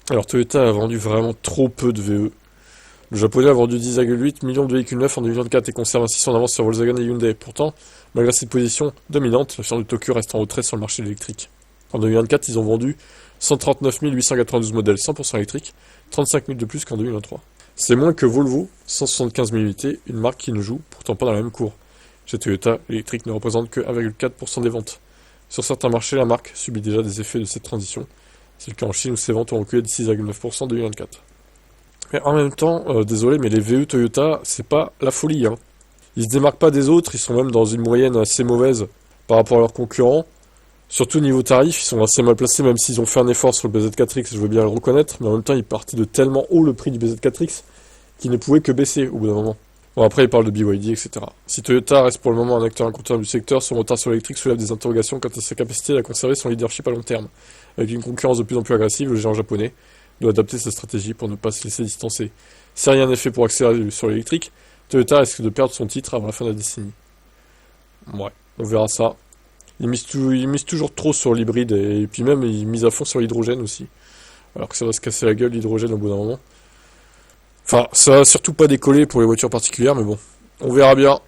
Alors Toyota a vendu vraiment trop peu de VE. Le japonais a vendu 10,8 millions de véhicules neufs en 2024 et conserve ainsi son avance sur Volkswagen et Hyundai. Pourtant, malgré cette position dominante, la firme de Tokyo reste en retrait sur le marché de l'électrique. En 2024, ils ont vendu 139 892 modèles 100% électriques, 35 000 de plus qu'en 2023. C'est moins que Volvo, 175 000 unités, une marque qui ne joue pourtant pas dans la même cour. Chez Toyota, l'électrique ne représente que 1,4% des ventes. Sur certains marchés, la marque subit déjà des effets de cette transition. C'est le cas en Chine où ses ventes ont reculé de 6,9% en 2024. Mais en même temps, désolé, mais les VE Toyota, c'est pas la folie, hein. Ils se démarquent pas des autres, ils sont même dans une moyenne assez mauvaise par rapport à leurs concurrents. Surtout niveau tarif, ils sont assez mal placés, même s'ils ont fait un effort sur le BZ4X, je veux bien le reconnaître, mais en même temps, ils partaient de tellement haut le prix du BZ4X qu'ils ne pouvaient que baisser au bout d'un moment. Bon, après, ils parlent de BYD, etc. Si Toyota reste pour le moment un acteur incontournable du secteur, son retard sur l'électrique soulève des interrogations quant à sa capacité à conserver son leadership à long terme. Avec une concurrence de plus en plus agressive, le géant japonais doit adapter sa stratégie pour ne pas se laisser distancer. Si rien n'est fait pour accélérer sur l'électrique, Toyota risque de perdre son titre avant la fin de la décennie. Ouais, on verra ça. Ils misent toujours trop sur l'hybride et puis même ils misent à fond sur l'hydrogène aussi. Alors que ça va se casser la gueule l'hydrogène au bout d'un moment. Enfin, ça va surtout pas décoller pour les voitures particulières, mais bon, on verra bien.